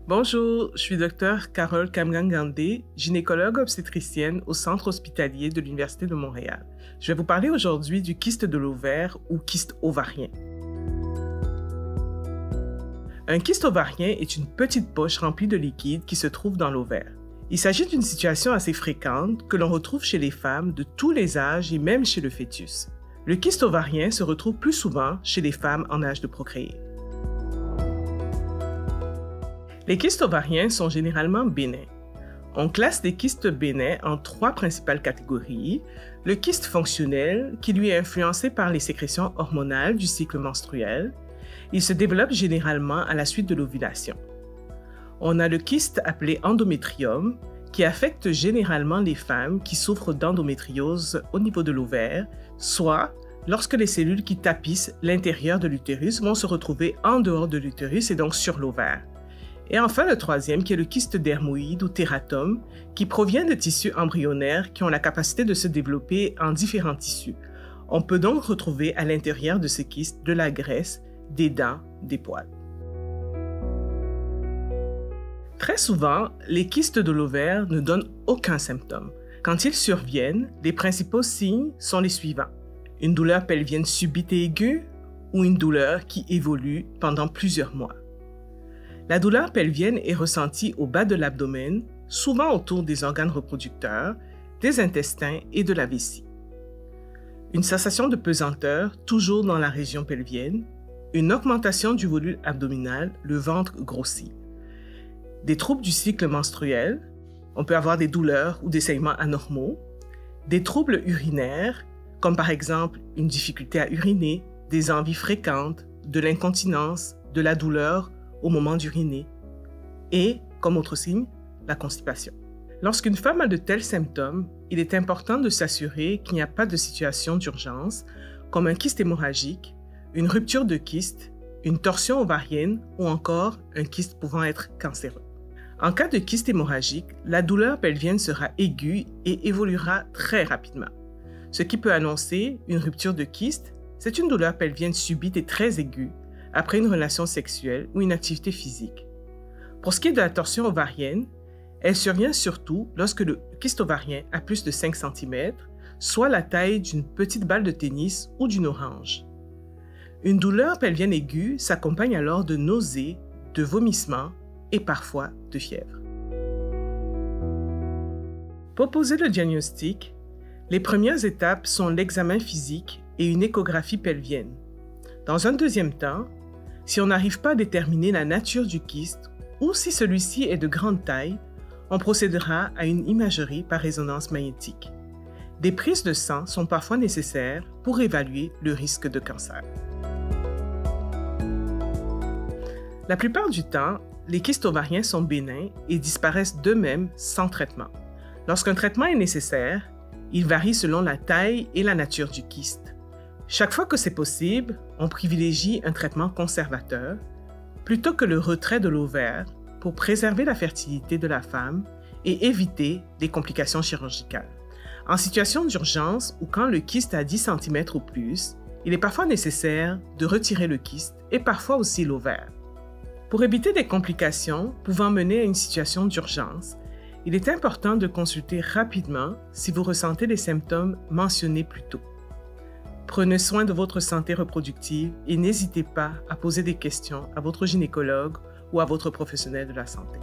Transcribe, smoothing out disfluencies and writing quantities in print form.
Bonjour, je suis Dr Carole Kamgangandé, gynécologue obstétricienne au Centre hospitalier de l'Université de Montréal. Je vais vous parler aujourd'hui du kyste de l'ovaire ou kyste ovarien. Un kyste ovarien est une petite poche remplie de liquide qui se trouve dans l'ovaire. Il s'agit d'une situation assez fréquente que l'on retrouve chez les femmes de tous les âges et même chez le fœtus. Le kyste ovarien se retrouve plus souvent chez les femmes en âge de procréer. Les kystes ovariens sont généralement bénins. On classe les kystes bénins en trois principales catégories. Le kyste fonctionnel, qui lui est influencé par les sécrétions hormonales du cycle menstruel. Il se développe généralement à la suite de l'ovulation. On a le kyste appelé endométrium, qui affecte généralement les femmes qui souffrent d'endométriose au niveau de l'ovaire, soit lorsque les cellules qui tapissent l'intérieur de l'utérus vont se retrouver en dehors de l'utérus et donc sur l'ovaire. Et enfin, le troisième, qui est le kyste dermoïde ou tératome, qui provient de tissus embryonnaires qui ont la capacité de se développer en différents tissus. On peut donc retrouver à l'intérieur de ce kyste de la graisse, des dents, des poils. Très souvent, les kystes de l'ovaire ne donnent aucun symptôme. Quand ils surviennent, les principaux signes sont les suivants. Une douleur pelvienne subite et aiguë ou une douleur qui évolue pendant plusieurs mois. La douleur pelvienne est ressentie au bas de l'abdomen, souvent autour des organes reproducteurs, des intestins et de la vessie. Une sensation de pesanteur, toujours dans la région pelvienne, une augmentation du volume abdominal, le ventre grossit. Des troubles du cycle menstruel, on peut avoir des douleurs ou des saignements anormaux, des troubles urinaires, comme par exemple une difficulté à uriner, des envies fréquentes, de l'incontinence, de la douleur au moment d'uriner, et, comme autre signe, la constipation. Lorsqu'une femme a de tels symptômes, il est important de s'assurer qu'il n'y a pas de situation d'urgence, comme un kyste hémorragique, une rupture de kyste, une torsion ovarienne ou encore un kyste pouvant être cancéreux. En cas de kyste hémorragique, la douleur pelvienne sera aiguë et évoluera très rapidement. Ce qui peut annoncer une rupture de kyste, c'est une douleur pelvienne subite et très aiguë, après une relation sexuelle ou une activité physique. Pour ce qui est de la torsion ovarienne, elle survient surtout lorsque le kyste ovarien a plus de 5 cm, soit la taille d'une petite balle de tennis ou d'une orange. Une douleur pelvienne aiguë s'accompagne alors de nausées, de vomissements et parfois de fièvre. Pour poser le diagnostic, les premières étapes sont l'examen physique et une échographie pelvienne. Dans un deuxième temps, si on n'arrive pas à déterminer la nature du kyste ou si celui-ci est de grande taille, on procédera à une imagerie par résonance magnétique. Des prises de sang sont parfois nécessaires pour évaluer le risque de cancer. La plupart du temps, les kystes ovariens sont bénins et disparaissent d'eux-mêmes sans traitement. Lorsqu'un traitement est nécessaire, il varie selon la taille et la nature du kyste. Chaque fois que c'est possible, on privilégie un traitement conservateur plutôt que le retrait de l'ovaire pour préserver la fertilité de la femme et éviter des complications chirurgicales. En situation d'urgence ou quand le kyste a 10 cm ou plus, il est parfois nécessaire de retirer le kyste et parfois aussi l'ovaire. Pour éviter des complications pouvant mener à une situation d'urgence, il est important de consulter rapidement si vous ressentez les symptômes mentionnés plus tôt. Prenez soin de votre santé reproductive et n'hésitez pas à poser des questions à votre gynécologue ou à votre professionnel de la santé.